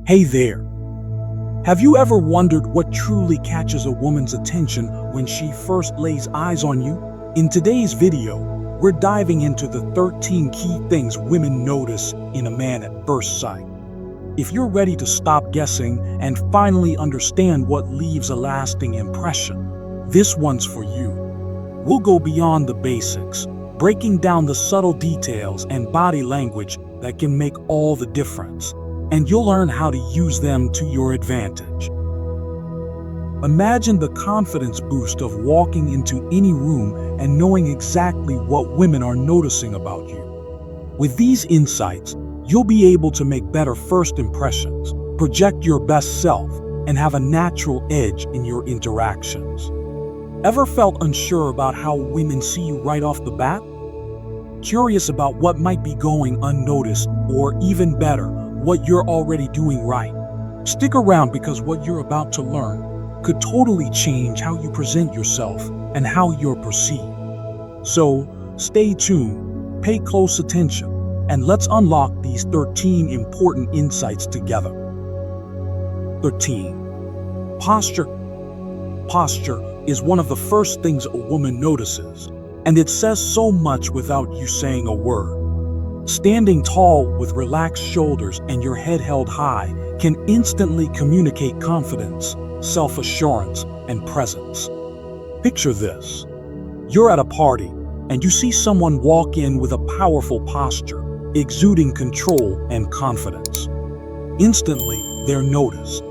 Hey there. Have you ever wondered what truly catches a woman's attention when she first lays eyes on you? In today's video, we're diving into the 13 key things women notice in a man at first sight. If you're ready to stop guessing and finally understand what leaves a lasting impression, this one's for you. We'll go beyond the basics, breaking down the subtle details and body language that can make all the difference, and you'll learn how to use them to your advantage. Imagine the confidence boost of walking into any room and knowing exactly what women are noticing about you. With these insights, you'll be able to make better first impressions, project your best self, and have a natural edge in your interactions. Ever felt unsure about how women see you right off the bat? Curious about what might be going unnoticed, or even better, what you're already doing right? Stick around, because what you're about to learn could totally change how you present yourself and how you're perceived. So stay tuned, pay close attention, and let's unlock these 13 important insights together. 13. Posture. Posture is one of the first things a woman notices, and it says so much without you saying a word. Standing tall with relaxed shoulders and your head held high can instantly communicate confidence, self-assurance, and presence. Picture this. You're at a party, and you see someone walk in with a powerful posture, exuding control and confidence. Instantly, they're noticed.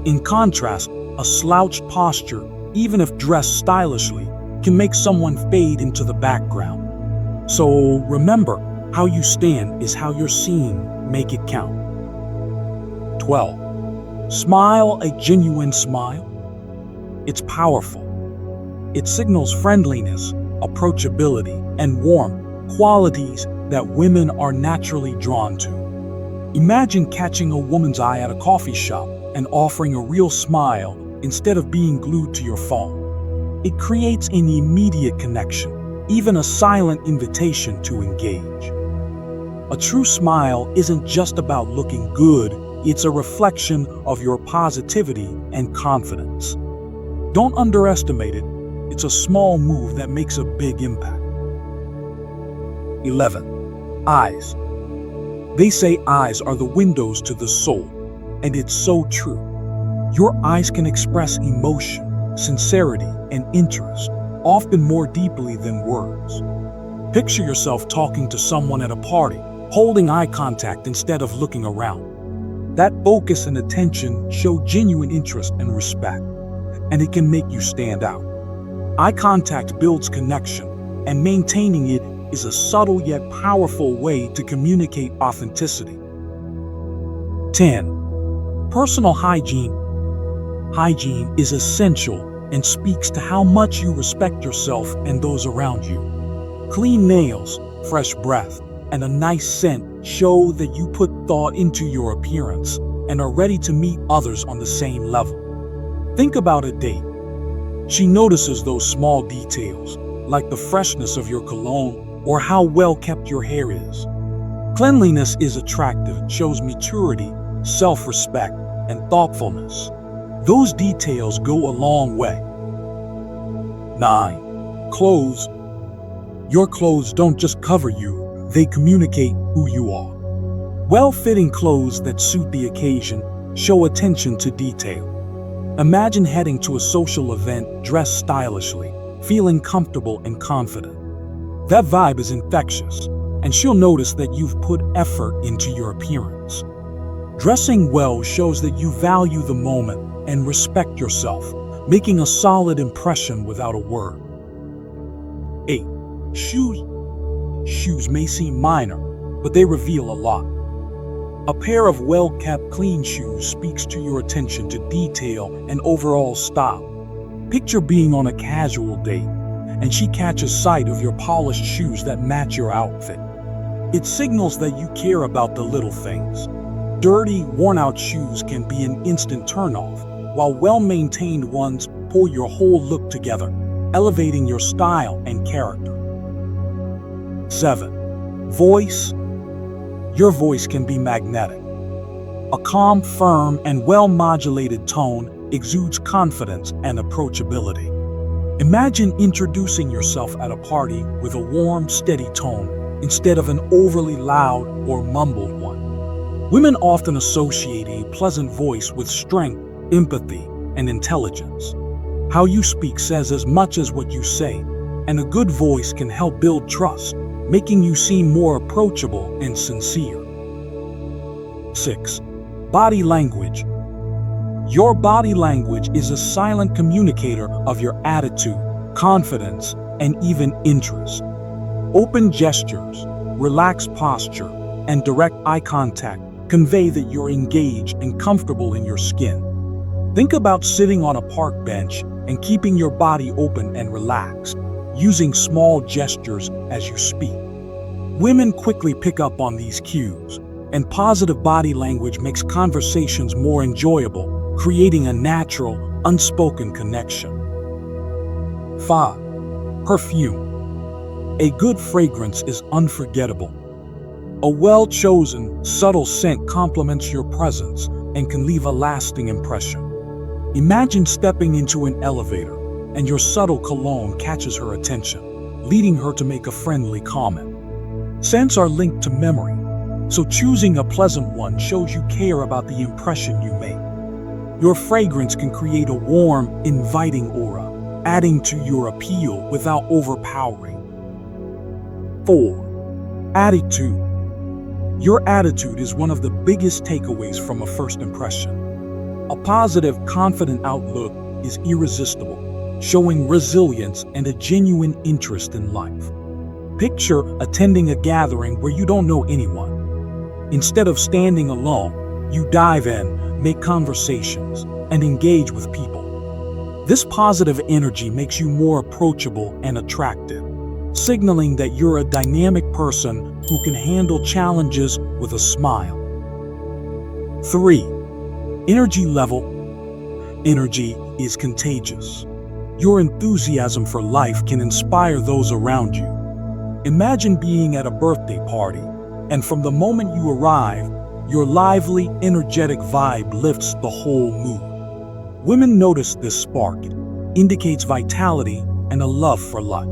In contrast, a slouched posture, even if dressed stylishly, can make someone fade into the background. So remember, how you stand is how you're seen. Make it count. 12. Smile a genuine smile. It's powerful. It signals friendliness, approachability, and warmth, qualities that women are naturally drawn to. Imagine catching a woman's eye at a coffee shop and offering a real smile instead of being glued to your phone. It creates an immediate connection, even a silent invitation to engage. A true smile isn't just about looking good, it's a reflection of your positivity and confidence. Don't underestimate it. It's a small move that makes a big impact. 11. Eyes. They say eyes are the windows to the soul, and it's so true. Your eyes can express emotion, sincerity, and interest, often more deeply than words. Picture yourself talking to someone at a party, holding eye contact instead of looking around. That focus and attention show genuine interest and respect, and it can make you stand out. Eye contact builds connection, and maintaining it is a subtle yet powerful way to communicate authenticity. 10. Personal hygiene. Hygiene is essential and speaks to how much you respect yourself and those around you. Clean nails, fresh breath, and a nice scent show that you put thought into your appearance and are ready to meet others on the same level. Think about a date. She notices those small details, like the freshness of your cologne or how well kept your hair is. Cleanliness is attractive, shows maturity, self-respect, and thoughtfulness. Those details go a long way. 9. Clothes. Your clothes don't just cover you, they communicate who you are. Well-fitting clothes that suit the occasion show attention to detail. Imagine heading to a social event dressed stylishly, feeling comfortable and confident. That vibe is infectious, and she'll notice that you've put effort into your appearance. Dressing well shows that you value the moment and respect yourself, making a solid impression without a word. 8. Shoes. Shoes may seem minor, but they reveal a lot. A pair of well-kept, clean shoes speaks to your attention to detail and overall style. Picture being on a casual date, and she catches sight of your polished shoes that match your outfit. It signals that you care about the little things. Dirty, worn-out shoes can be an instant turnoff, while well-maintained ones pull your whole look together, elevating your style and character. 7. Voice. Your voice can be magnetic. A calm, firm, and well-modulated tone exudes confidence and approachability. Imagine introducing yourself at a party with a warm, steady tone instead of an overly loud or mumbled one. Women often associate a pleasant voice with strength, empathy, and intelligence. How you speak says as much as what you say, and a good voice can help build trust, making you seem more approachable and sincere. 6. Body language. Your body language is a silent communicator of your attitude, confidence, and even interest. Open gestures, relaxed posture, and direct eye contact convey that you're engaged and comfortable in your skin. Think about sitting on a park bench and keeping your body open and relaxed, using small gestures as you speak. Women quickly pick up on these cues, and positive body language makes conversations more enjoyable, creating a natural, unspoken connection. 5. Perfume. A good fragrance is unforgettable. A well-chosen, subtle scent complements your presence and can leave a lasting impression. Imagine stepping into an elevator and your subtle cologne catches her attention, leading her to make a friendly comment. Scents are linked to memory, so choosing a pleasant one shows you care about the impression you make. Your fragrance can create a warm, inviting aura, adding to your appeal without overpowering. 4. Attitude. Your attitude is one of the biggest takeaways from a first impression. A positive, confident outlook is irresistible, showing resilience and a genuine interest in life. Picture attending a gathering where you don't know anyone. Instead of standing alone, you dive in, make conversations, and engage with people. This positive energy makes you more approachable and attractive, signaling that you're a dynamic person who can handle challenges with a smile. 3. Energy level. Energy is contagious. Your enthusiasm for life can inspire those around you. Imagine being at a birthday party, and from the moment you arrive, your lively, energetic vibe lifts the whole mood. Women notice this spark. It indicates vitality and a love for life.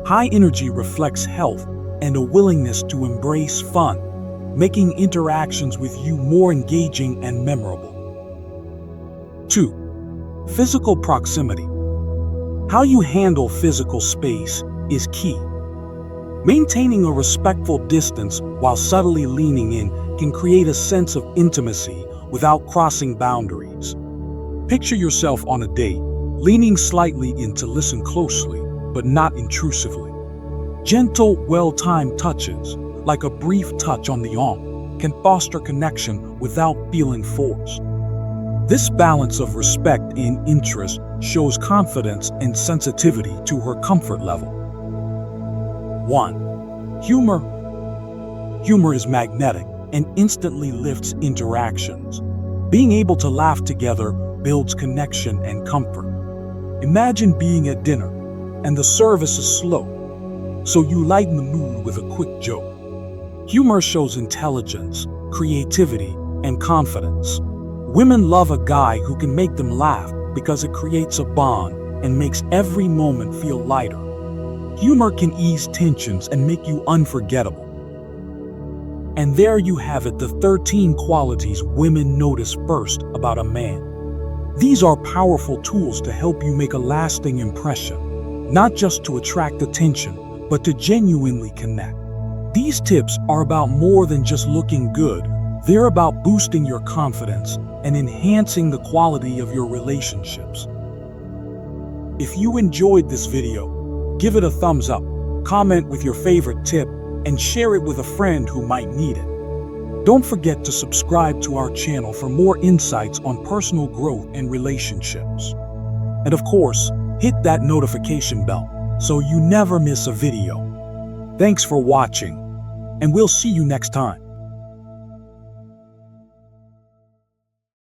High energy reflects health and a willingness to embrace fun, making interactions with you more engaging and memorable. 2. Physical proximity. How you handle physical space is key. Maintaining a respectful distance while subtly leaning in can create a sense of intimacy without crossing boundaries. Picture yourself on a date, leaning slightly in to listen closely, but not intrusively. Gentle, well-timed touches, like a brief touch on the arm, can foster connection without feeling forced. This balance of respect and interest shows confidence and sensitivity to her comfort level. 1. Humor. Humor is magnetic and instantly lifts interactions. Being able to laugh together builds connection and comfort. Imagine being at dinner and the service is slow, so you lighten the mood with a quick joke. Humor shows intelligence, creativity, and confidence. Women love a guy who can make them laugh because it creates a bond and makes every moment feel lighter. Humor can ease tensions and make you unforgettable. And there you have it, the 13 qualities women notice first about a man. These are powerful tools to help you make a lasting impression, not just to attract attention, but to genuinely connect. These tips are about more than just looking good. They're about boosting your confidence and enhancing the quality of your relationships. If you enjoyed this video, give it a thumbs up, comment with your favorite tip, and share it with a friend who might need it. Don't forget to subscribe to our channel for more insights on personal growth and relationships. And of course, hit that notification bell so you never miss a video. Thanks for watching, and we'll see you next time.